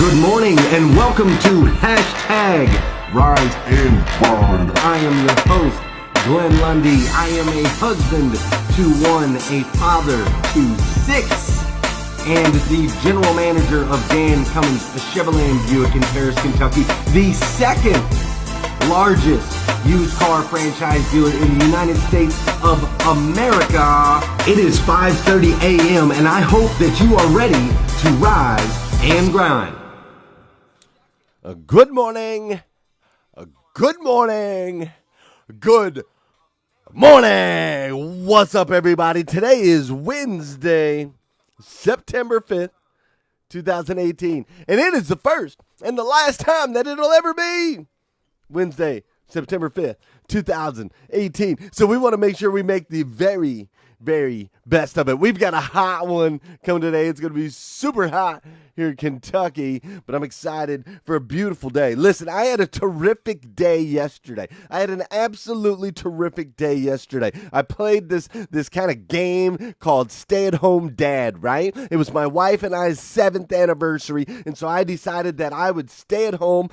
Good morning and welcome to Hashtag Rise and Grind. I am your host, Glenn Lundy. I am a husband to one, a father to six, and the general manager of Dan Cummins Chevrolet Buick in Paris, Kentucky, the second largest used car franchise dealer in the United States of America. It is 5:30 a.m. and I hope that you are ready to rise and grind. Good morning. Good morning. Good morning. What's up, everybody? Today is Wednesday, September 5th, 2018. And it is the first and the last time that it'll ever be Wednesday, September 5th, 2018. So we want to make sure we make the very best of it. We've got a hot one coming today. It's going to be super hot here in Kentucky, but I'm excited for a beautiful day. Listen, I had a terrific day yesterday. I had an absolutely terrific day yesterday. I played this kind of game called Stay at Home Dad, right? It was my wife and I's 7th anniversary, and so I decided that I would stay at home.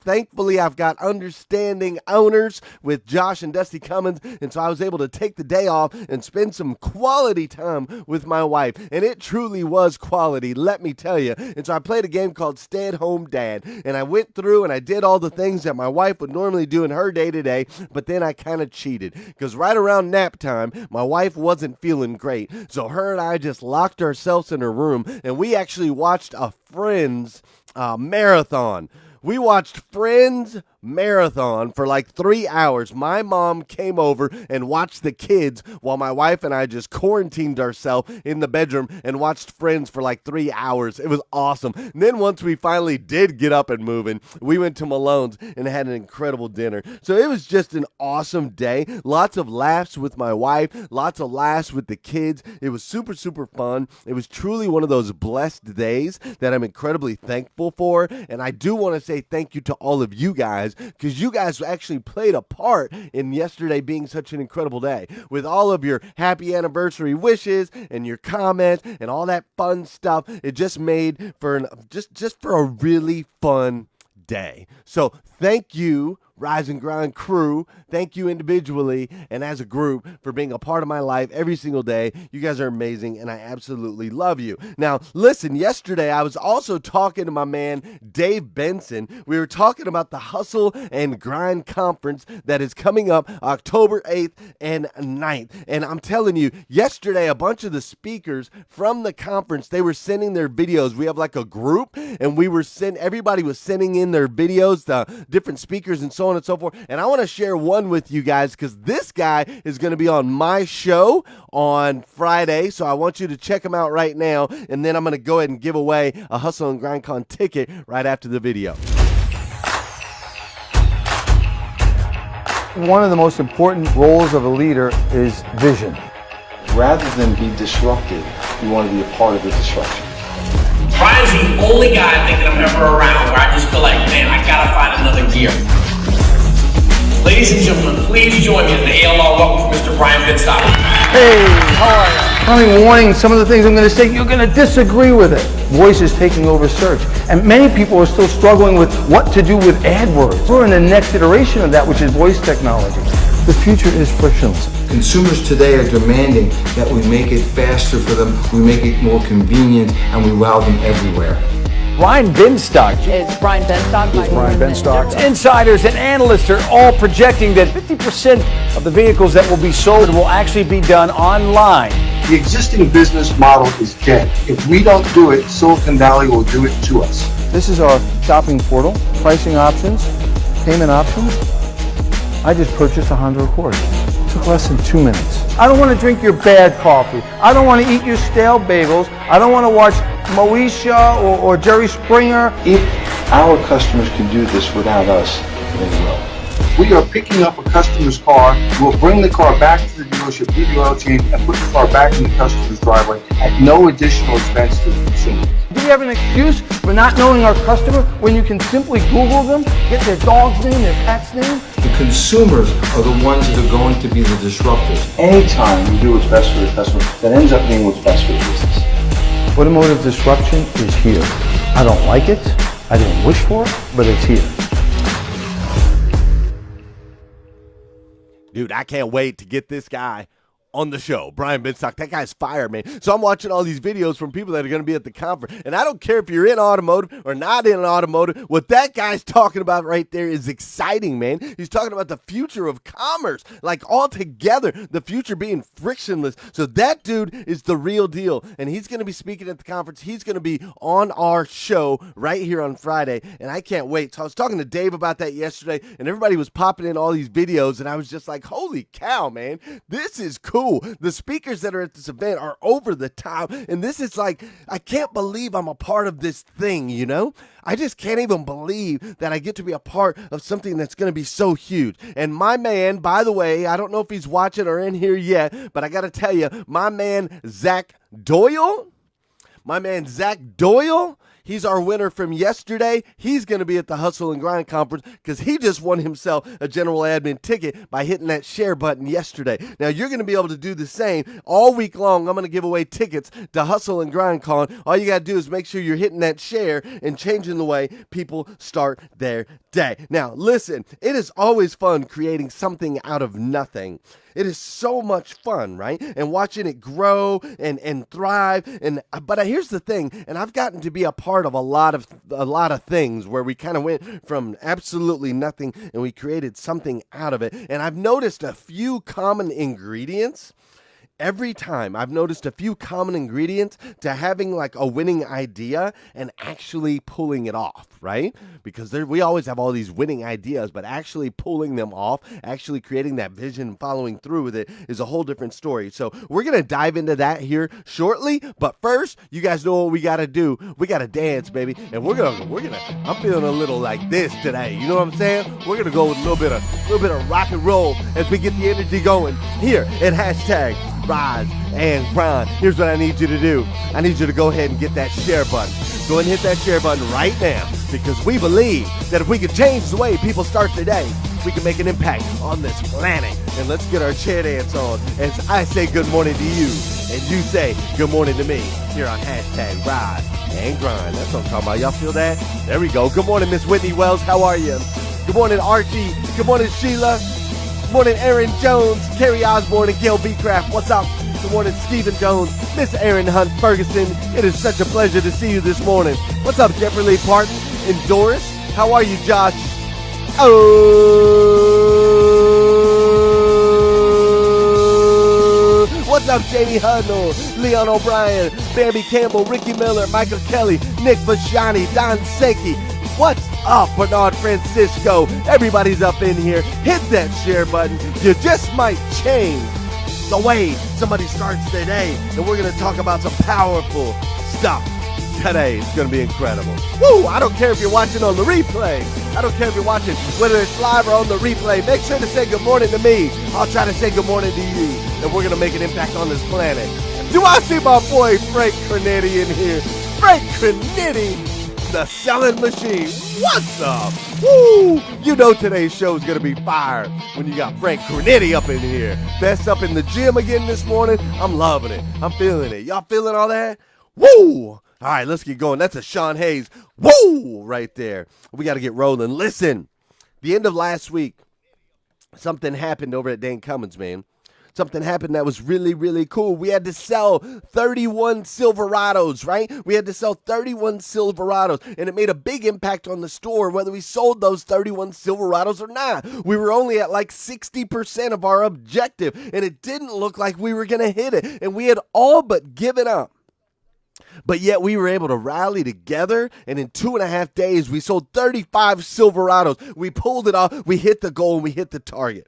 Thankfully, I've got understanding owners with Josh and Dusty Cummins, and so I was able to take the day off and spend some quality time with my wife, and it truly was quality, let me tell you. And so I played a game called Stay at Home Dad, and I went through and I did all the things that my wife would normally do in her day-to-day, but then I kind of cheated, because right around nap time, my wife wasn't feeling great, so her and I just locked ourselves in her room, and we actually watched a Friends marathon. We watched Friends marathon for like 3 hours. My mom came over and watched the kids while my wife and I just quarantined ourselves in the bedroom and watched Friends for like 3 hours. It was awesome. And then once we finally did get up and moving, we went to Malone's and had an incredible dinner. So it was just an awesome day. Lots of laughs with my wife, lots of laughs with the kids. It was super fun. It was truly one of those blessed days that I'm incredibly thankful for. And I do want to say thank you to all of you guys, because you guys actually played a part in yesterday being such an incredible day with all of your happy anniversary wishes and your comments and all that fun stuff. It just made for just for a really fun day. So thank you, Rise and Grind crew. Thank you individually and as a group for being a part of my life every single day. You guys are amazing, and I absolutely love you. Now, listen, yesterday I was also talking to my man, Dave Benson. We were talking about the Hustle and Grind Conference that is coming up October 8th and 9th. And I'm telling you, yesterday a bunch of the speakers from the conference, they were sending their videos. We have like a group, and everybody was sending in their videos, the different speakers and so on and so forth. And I want to share one with you guys, because this guy is going to be on my show on Friday. So I want you to check him out right now. And then I'm going to go ahead and give away a Hustle and Grind Con ticket right after the video. One of the most important roles of a leader is vision. Rather than be disrupted, you want to be a part of the disruption. Brian's the only guy I think that I'm ever around where I just feel like, man, I gotta find another gear. Ladies and gentlemen, please join me in the ALR welcome for Mr. Brian Benstock. Hey, how are you? I'm warning some of the things I'm going to say, you're going to disagree with it. Voice is taking over search. And many people are still struggling with what to do with AdWords. We're in the next iteration of that, which is voice technology. The future is frictionless. Consumers today are demanding that we make it faster for them, we make it more convenient, and we wow them everywhere. Brian Benstock. Is Brian Benstock. Brian Benstock. Insiders and analysts are all projecting that 50% of the vehicles that will be sold will actually be done online. The existing business model is dead. If we don't do it, Silicon Valley will do it to us. This is our shopping portal, pricing options, payment options. I just purchased a Honda Accord. It took less than 2 minutes. I don't want to drink your bad coffee. I don't want to eat your stale bagels. I don't want to watch Moesha or Jerry Springer. If our customers can do this without us, they will. We are picking up a customer's car. We'll bring the car back to the dealership, do the oil change, and put the car back in the customer's driveway at no additional expense to the consumer. Do we have an excuse for not knowing our customer when you can simply Google them, get their dog's name, their cat's name? The consumers are the ones that are going to be the disruptors. Anytime you do what's best for the customer, that ends up being what's best for the business. Automotive disruption is here. I don't like it. I didn't wish for it, but it's here. Dude, I can't wait to get this guy on the show. Brian Binstock, that guy's fire, man. So I'm watching all these videos from people that are going to be at the conference, and I don't care if you're in automotive or not in automotive. What that guy's talking about right there is exciting, man. He's talking about the future of commerce, like altogether, the future being frictionless. So that dude is the real deal, and he's going to be speaking at the conference. He's going to be on our show right here on Friday, and I can't wait. So I was talking to Dave about that yesterday, and everybody was popping in all these videos, and I was just like, holy cow, man, this is cool. The speakers that are at this event are over the top, and this is like, I can't believe I'm a part of this thing, you know? I just can't even believe that I get to be a part of something that's going to be so huge. And my man, by the way, I don't know if he's watching or in here yet, but I got to tell you, my man, Zach Doyle, he's our winner from yesterday. He's going to be at the Hustle and Grind conference because he just won himself a general admin ticket by hitting that share button yesterday. Now, you're going to be able to do the same all week long. I'm going to give away tickets to Hustle and Grind Con. All you got to do is make sure you're hitting that share and changing the way people start their day. Now, listen, it is always fun creating something out of nothing. It is so much fun, right? And watching it grow and thrive. But here's the thing, and I've gotten to be a part of a lot of things where we kind of went from absolutely nothing and we created something out of it. And I've noticed a few common ingredients. Every time I've noticed a few common ingredients to having like a winning idea and actually pulling it off, right? Because we always have all these winning ideas, but actually pulling them off, actually creating that vision and following through with it is a whole different story. So we're going to dive into that here shortly. But first, you guys know what we got to do. We got to dance, baby. And I'm feeling a little like this today. You know what I'm saying? We're going to go with a little bit of rock and roll as we get the energy going here at hashtag Rise and Grind. Here's what I need you to do. I need you to go ahead and get that share button. Go ahead and hit that share button right now, because we believe that if we can change the way people start their day, we can make an impact on this planet. And let's get our chair dance on as I say good morning to you and you say good morning to me here on hashtag Rise and Grind. That's what I'm talking about. Y'all feel that? There we go. Good morning, Miss Whitney Wells. How are you? Good morning, Archie. Good morning, Sheila. Morning, Aaron Jones, Kerry Osborne, and Gail B. Craft. What's up? Good morning, Stephen Jones, Miss Aaron Hunt Ferguson. It is such a pleasure to see you this morning. What's up, Jeffrey Lee Parton and Doris? How are you, Josh? Oh, what's up, Jamie Huddle, Leon O'Brien, Bambi Campbell, Ricky Miller, Michael Kelly, Nick Vashani, Don Seki. What's up, Bernard Francisco? Everybody's up in here. Hit that share button. You just might change the way somebody starts their day. And we're going to talk about some powerful stuff today. It's going to be incredible. Woo! I don't care if you're watching on the replay. I don't care if you're watching, whether it's live or on the replay. Make sure to say good morning to me. I'll try to say good morning to you. And we're going to make an impact on this planet. Do I see my boy Frank Cornetti in here? Frank Cornetti, the selling machine. What's up? Woo! You know today's show is going to be fire when you got Frank Cornetti up in here. Best up in the gym again this morning. I'm loving it. I'm feeling it. Y'all feeling all that? Woo! All right, let's get going. That's a Sean Hayes. Woo! Right there. We got to get rolling. Listen, the end of last week, something happened over at Dan Cummins, man. Something happened that was really, really cool. We had to sell 31 Silverados, right? We had to sell 31 Silverados, and it made a big impact on the store, whether we sold those 31 Silverados or not. We were only at like 60% of our objective, and it didn't look like we were going to hit it, and we had all but given up. But yet we were able to rally together, and in 2.5 days, we sold 35 Silverados. We pulled it off, we hit the goal, and we hit the target.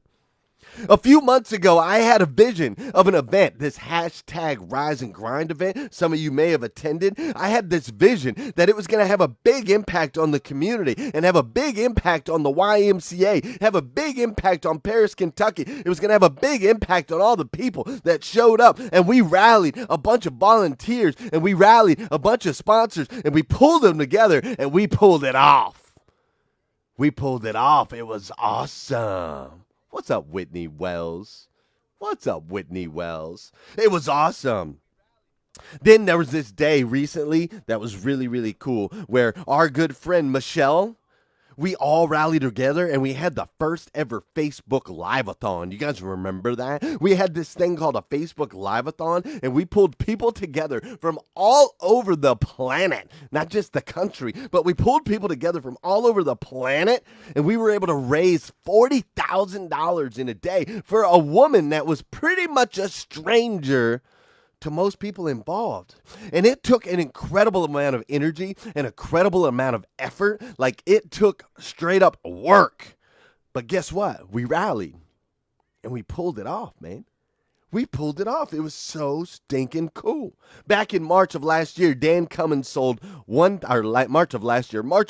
A few months ago, I had a vision of an event, this hashtag Rise and Grind event. Some of you may have attended. I had this vision that it was going to have a big impact on the community and have a big impact on the YMCA, have a big impact on Paris, Kentucky. It was going to have a big impact on all the people that showed up. And we rallied a bunch of volunteers, and we rallied a bunch of sponsors, and we pulled them together, and we pulled it off. We pulled it off. It was awesome. What's up, Whitney Wells? What's up, Whitney Wells? It was awesome. Then there was this day recently that was really, really cool where our good friend Michelle, we all rallied together and we had the first ever Facebook Live-a-thon. You guys remember that? We had this thing called a Facebook Live-a-thon, and we pulled people together from all over the planet, not just the country, but we pulled people together from all over the planet, and we were able to raise $40,000 in a day for a woman that was pretty much a stranger to most people involved. And it took an incredible amount of energy, an incredible amount of effort. Like, it took straight up work. But guess what? We rallied and we pulled it off, man. We pulled it off. It was so stinking cool. Back in March of last year, Dan Cummins sold March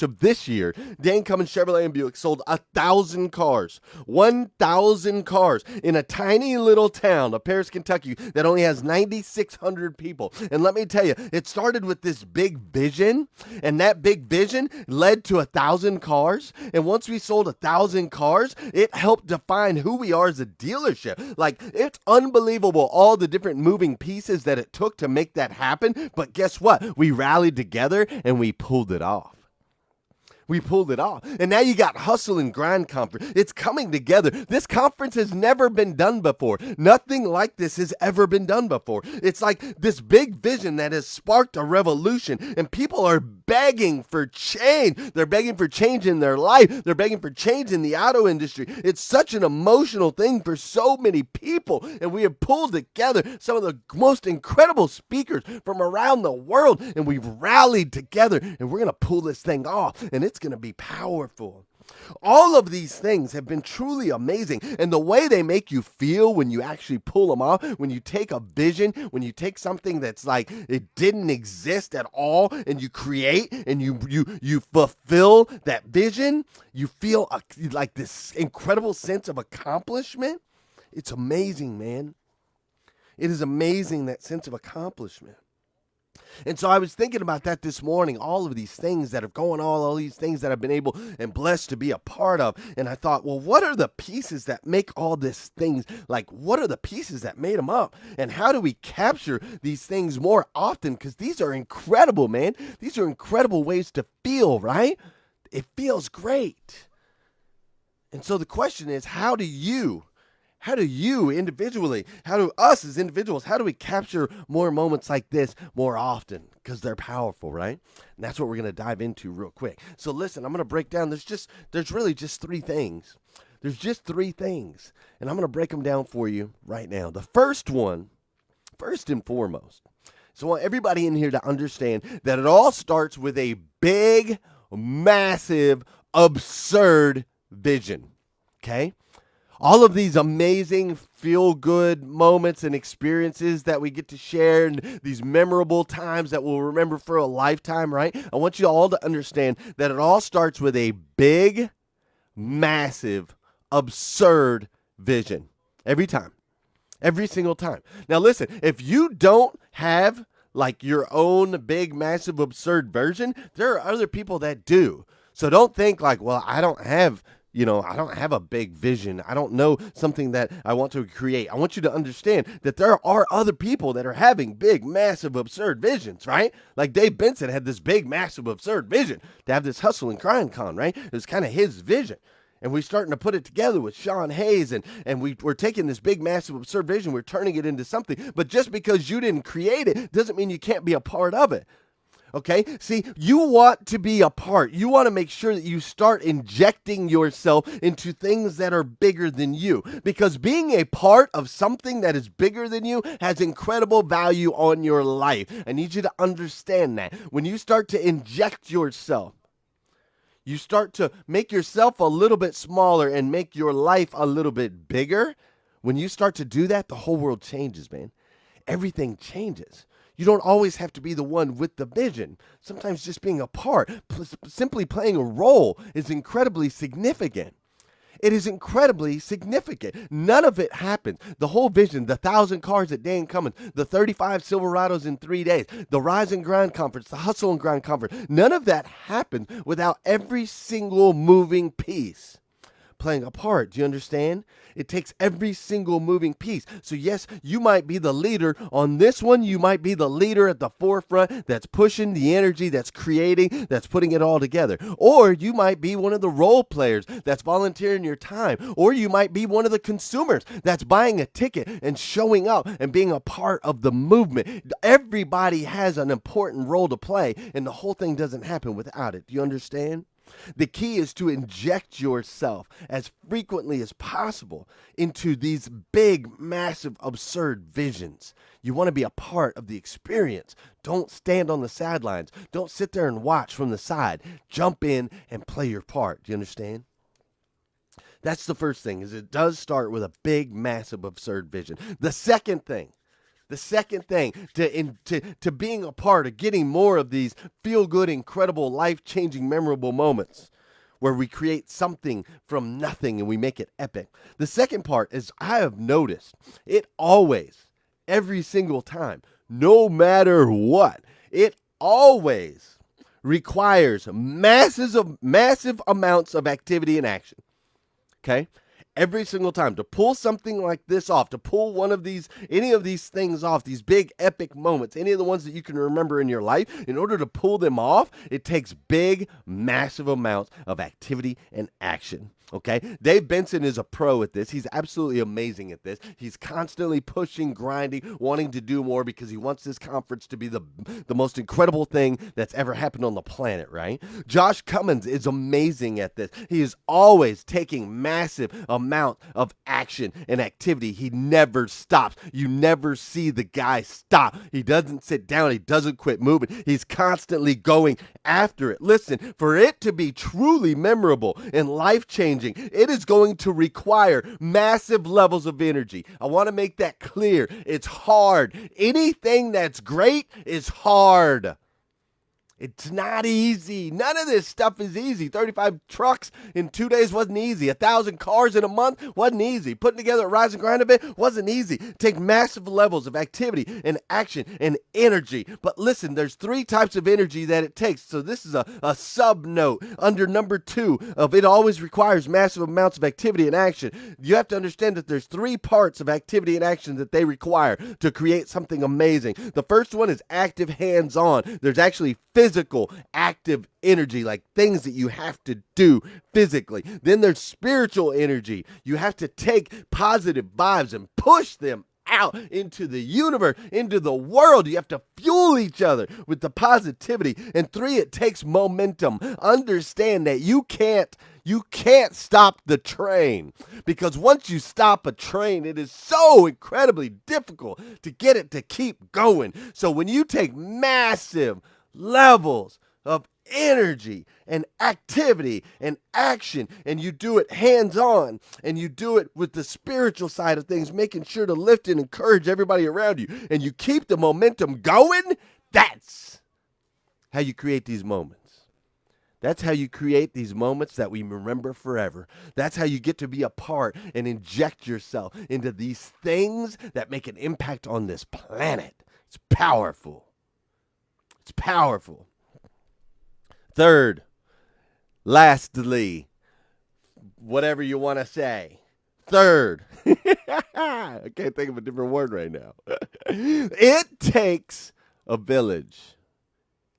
of this year, Dan Cummins Chevrolet and Buick sold 1,000 cars. 1,000 cars in a tiny little town of Paris, Kentucky that only has 9,600 people. And let me tell you, it started with this big vision, and that big vision led to 1,000 cars. And once we sold 1,000 cars, it helped define who we are as a dealership. Like, it's unbelievable all the different moving pieces that it took to make that happen. But guess what? We rallied together and we pulled it off. We pulled it off. And now you got Hustle and Grind Conference. It's coming together. This conference has never been done before. Nothing like this has ever been done before. It's like this big vision that has sparked a revolution, and people are begging for change. They're begging for change in their life. They're begging for change in the auto industry. It's such an emotional thing for so many people, and we have pulled together some of the most incredible speakers from around the world, and we've rallied together, and we're going to pull this thing off, and it's going to be powerful. All of these things have been truly amazing, and the way they make you feel when you actually pull them off, when you take a vision, when you take something that's like it didn't exist at all, and you create and you fulfill that vision, you feel like this incredible sense of accomplishment. It's amazing, man. It is amazing, that sense of accomplishment. And so I was thinking about that this morning, all of these things that are going on, all these things that I've been able and blessed to be a part of. And I thought, well, what are the pieces that make all these things? Like, what are the pieces that made them up? And how do we capture these things more often? Because these are incredible, man. These are incredible ways to feel, right? It feels great. And so the question is, how do you individually, how do us as individuals, how do we capture more moments like this more often? Because they're powerful, right? And that's what we're going to dive into real quick. So listen, I'm going to break down, there's really just three things. There's just three things. And I'm going to break them down for you right now. The first one, first and foremost, so I want everybody in here to understand that it all starts with a big, massive, absurd vision, okay? All of these amazing feel-good moments and experiences that we get to share, and these memorable times that we'll remember for a lifetime, right? I want you all to understand that it all starts with a big, massive, absurd vision. Every time. Every single time. Now listen, if you don't have like your own big, massive, absurd version, there are other people that do. So don't think like, well, I don't have a big vision. I don't know something that I want to create. I want you to understand that there are other people that are having big, massive, absurd visions, right? Like Dave Benson had this big, massive, absurd vision to have this Hustle and Grind Con, right? It was kind of his vision. And we're starting to put it together with Sean Hayes, and we're taking this big, massive, absurd vision, we're turning it into something. But just because you didn't create it doesn't mean you can't be a part of it. Okay, see, you want to be a part. You want to make sure that you start injecting yourself into things that are bigger than you. Because being a part of something that is bigger than you has incredible value on your life. I need you to understand that. When you start to inject yourself, you start to make yourself a little bit smaller and make your life a little bit bigger. When you start to do that, the whole world changes, man. Everything changes. You don't always have to be the one with the vision. Sometimes just being a part, simply playing a role is incredibly significant. It is incredibly significant. None of it happens. The whole vision, the 1,000 cars at Dan Cummins, the 35 Silverados in 3 days, the Rise and Grind Conference, the Hustle and Grind Conference, none of that happens without every single moving piece playing a part. Do you understand? It takes every single moving piece. So yes, you might be the leader on this one. You might be the leader at the forefront that's pushing the energy, that's creating, that's putting it all together. Or you might be one of the role players that's volunteering your time. Or you might be one of the consumers that's buying a ticket and showing up and being a part of the movement. Everybody has an important role to play, and the whole thing doesn't happen without it. Do you understand? The key is to inject yourself as frequently as possible into these big, massive, absurd visions. You want to be a part of the experience. Don't stand on the sidelines. Don't sit there and watch from the side. Jump in and play your part. Do you understand? That's the first thing, is it does start with a big, massive, absurd vision. The second thing to being a part of getting more of these feel-good, incredible, life-changing, memorable moments where we create something from nothing and we make it epic. The second part is, I have noticed it always, every single time, no matter what, it always requires massive amounts of activity and action. Okay? Every single time, to pull something like this off, to pull any of these things off, these big epic moments, any of the ones that you can remember in your life, in order to pull them off, it takes big, massive amounts of activity and action. Okay, Dave Benson is a pro at this. He's absolutely amazing at this. He's constantly pushing, grinding, wanting to do more because he wants this conference to be the most incredible thing that's ever happened on the planet, right? Josh Cummins is amazing at this. He is always taking massive amount of action and activity. He never stops. You never see the guy stop. He doesn't sit down. He doesn't quit moving. He's constantly going after it. Listen, for it to be truly memorable and life-changing, it is going to require massive levels of energy. I want to make that clear. It's hard. Anything that's great is hard. It's not easy. None of this stuff is easy. 35 trucks in 2 days wasn't easy. 1,000 cars in a month wasn't easy. Putting together a Rise and Grind event wasn't easy. Take massive levels of activity and action and energy. But listen, there's 3 types of energy that it takes. So this is a sub note under number 2 of it always requires massive amounts of activity and action. You have to understand that there's 3 parts of activity and action that they require to create something amazing. The first one is active, hands-on. There's actually physical, active energy, like things that you have to do physically. Then there's spiritual energy. You have to take positive vibes and push them out into the universe, into the world. You have to fuel each other with the positivity. And 3, it takes momentum. Understand that you can't stop the train, because once you stop a train, it is so incredibly difficult to get it to keep going. So when you take massive levels of energy and activity and action, and you do it hands-on, and you do it with the spiritual side of things, making sure to lift and encourage everybody around you, and you keep the momentum going, that's how you create these moments. That's how you create these moments that we remember forever. That's how you get to be a part and inject yourself into these things that make an impact on this planet. It's powerful. It's powerful. Third, lastly, whatever you want to say. Third, I can't think of a different word right now. It takes a village.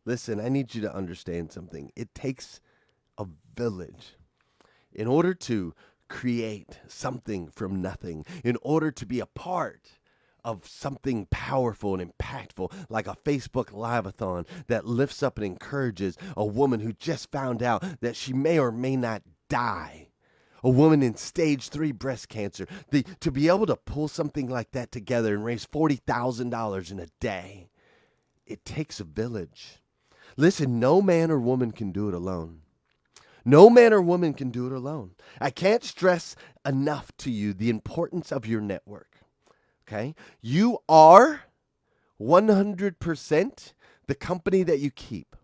Listen, I need you to understand something. It takes a village. In order to create something from nothing, in order to be a part of something powerful and impactful, like a Facebook Live-a-thon that lifts up and encourages a woman who just found out that she may or may not die. A woman in stage 3 breast cancer. To be able to pull something like that together and raise $40,000 in a day, it takes a village. Listen, no man or woman can do it alone. No man or woman can do it alone. I can't stress enough to you the importance of your network. Okay? You are 100% the company that you keep.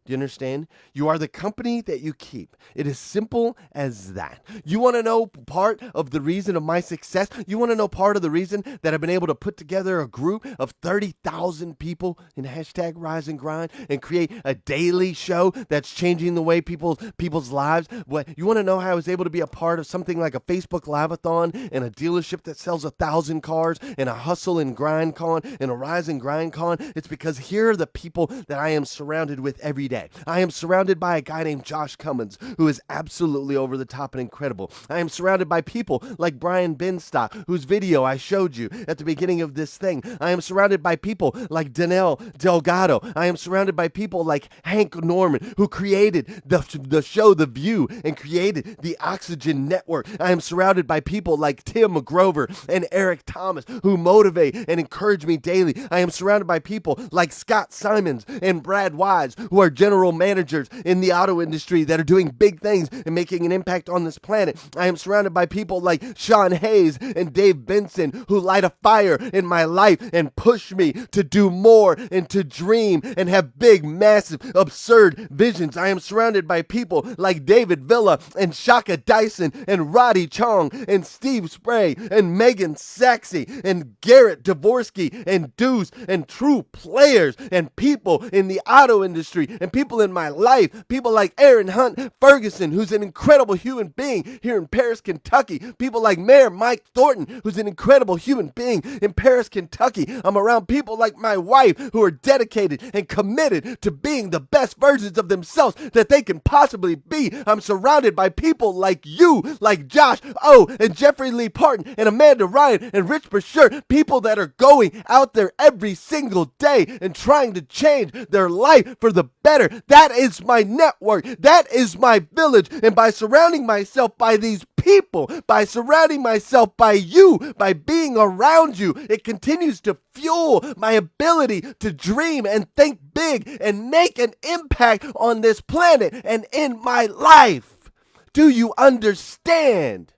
Do you understand? You are the company that you keep. It is simple as that. You want to know part of the reason of my success? You want to know part of the reason that I've been able to put together a group of 30,000 people in hashtag Rise and Grind and create a daily show that's changing the way people's lives? What you want to know how I was able to be a part of something like a Facebook Live-a-thon and a dealership that sells 1,000 cars and a Hustle and Grind Con and a Rise and Grind Con? It's because here are the people that I am surrounded with every day. I am surrounded by a guy named Josh Cummins, who is absolutely over the top and incredible. I am surrounded by people like Brian Benstock, whose video I showed you at the beginning of this thing. I am surrounded by people like Danelle Delgado. I am surrounded by people like Hank Norman, who created the show The View and created the Oxygen Network. I am surrounded by people like Tim McGrover and Eric Thomas, who motivate and encourage me daily. I am surrounded by people like Scott Simons and Brad Wise, who are general managers in the auto industry that are doing big things and making an impact on this planet. I am surrounded by people like Sean Hayes and Dave Benson, who light a fire in my life and push me to do more and to dream and have big, massive, absurd visions. I am surrounded by people like David Villa and Shaka Dyson and Roddy Chong and Steve Spray and Megan Saxey and Garrett Dvorsky and Deuce and true players and people in the auto industry and people in my life, people like Aaron Hunt Ferguson, who's an incredible human being here in Paris, Kentucky, people like Mayor Mike Thornton, who's an incredible human being in Paris, Kentucky. I'm around people like my wife who are dedicated and committed to being the best versions of themselves that they can possibly be. I'm surrounded by people like you, like Josh O and Jeffrey Lee Parton and Amanda Ryan and Rich Brasher, people that are going out there every single day and trying to change their life for the better. That is my network. That is my village. And by surrounding myself by these people, by surrounding myself by you, by being around you, it continues to fuel my ability to dream and think big and make an impact on this planet and in my life. Do you understand?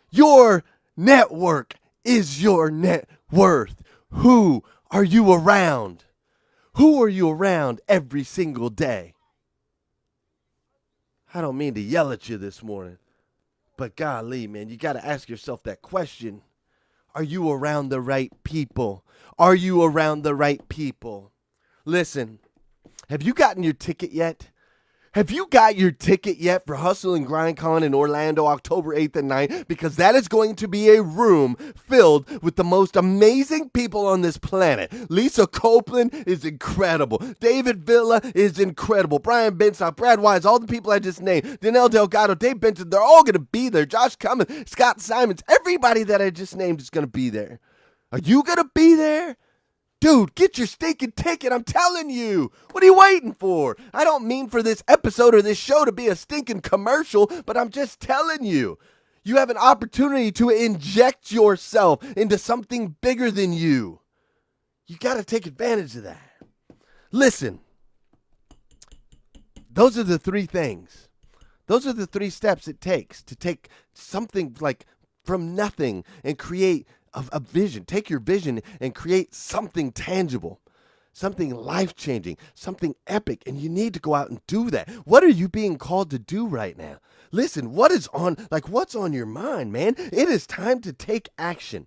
Your network is your net worth. Who are you around? Who are you around every single day? I don't mean to yell at you this morning, but golly, man, you got to ask yourself that question. Are you around the right people? Are you around the right people? Listen, have you gotten your ticket yet? Have you got your ticket yet for Hustle and Grind Con in Orlando, October 8th and 9th? Because that is going to be a room filled with the most amazing people on this planet. Lisa Copeland is incredible. David Villa is incredible. Brian Benstock, Brad Wise, all the people I just named. Danelle Delgado, Dave Benson, they're all going to be there. Josh Cummins, Scott Simons, everybody that I just named is going to be there. Are you going to be there? Dude, get your stinking ticket, I'm telling you. What are you waiting for? I don't mean for this episode or this show to be a stinking commercial, but I'm just telling you. You have an opportunity to inject yourself into something bigger than you. You got to take advantage of that. Listen, those are the three things. Those are the three steps it takes to take something like from nothing and create a vision. Take your vision and create something tangible, something life-changing, something epic, and you need to go out and do that. What are you being called to do right now? Listen, what's on your mind, man? It is time to take action.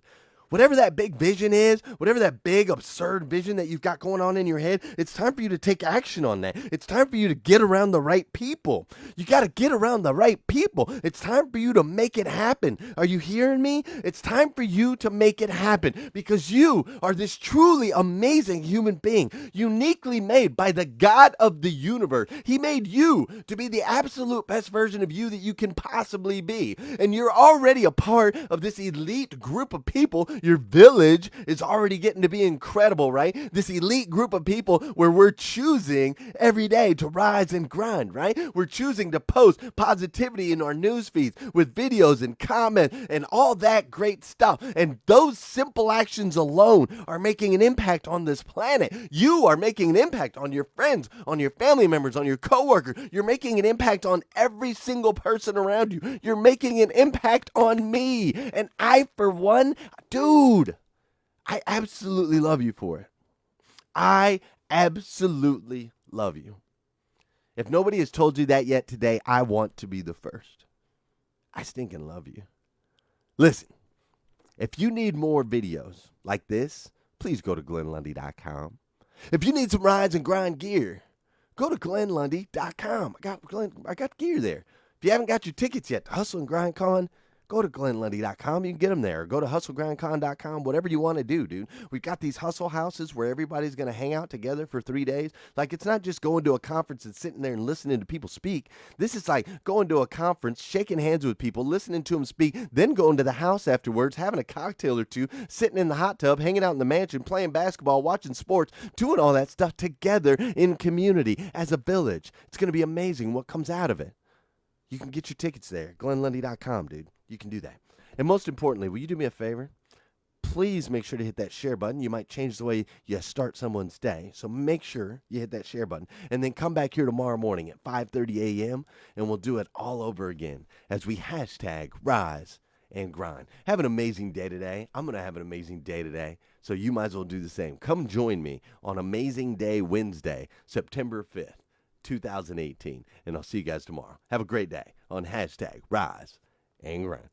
Whatever that big vision is, whatever that big absurd vision that you've got going on in your head, it's time for you to take action on that. It's time for you to get around the right people. You got to get around the right people. It's time for you to make it happen. Are you hearing me? It's time for you to make it happen because you are this truly amazing human being, uniquely made by the God of the universe. He made you to be the absolute best version of you that you can possibly be. And you're already a part of this elite group of people. Your village is already getting to be incredible, right? This elite group of people where we're choosing every day to rise and grind, right? We're choosing to post positivity in our news feeds with videos and comments and all that great stuff. And those simple actions alone are making an impact on this planet. You are making an impact on your friends, on your family members, on your coworkers. You're making an impact on every single person around you. You're making an impact on me. And I, for one, dude, I absolutely love you for it. I absolutely love you. If nobody has told you that yet today, I want to be the first. I stinking love you. Listen, if you need more videos like this, please go to GlennLundy.com. If you need some rides and grind gear, go to GlennLundy.com. I got gear there. If you haven't got your tickets yet to Hustle and Grind Con, go to GlennLundy.com. You can get them there. Go to HustleGrindCon.com, whatever you want to do, dude. We've got these hustle houses where everybody's going to hang out together for 3 days. Like, it's not just going to a conference and sitting there and listening to people speak. This is like going to a conference, shaking hands with people, listening to them speak, then going to the house afterwards, having a cocktail or two, sitting in the hot tub, hanging out in the mansion, playing basketball, watching sports, doing all that stuff together in community as a village. It's going to be amazing what comes out of it. You can get your tickets there, GlennLundy.com, dude. You can do that. And most importantly, will you do me a favor? Please make sure to hit that share button. You might change the way you start someone's day. So make sure you hit that share button. And then come back here tomorrow morning at 5:30 a.m. and we'll do it all over again as we hashtag rise and grind. Have an amazing day today. I'm going to have an amazing day today. So you might as well do the same. Come join me on Amazing Day Wednesday, September 5th, 2018. And I'll see you guys tomorrow. Have a great day on hashtag rise and grind.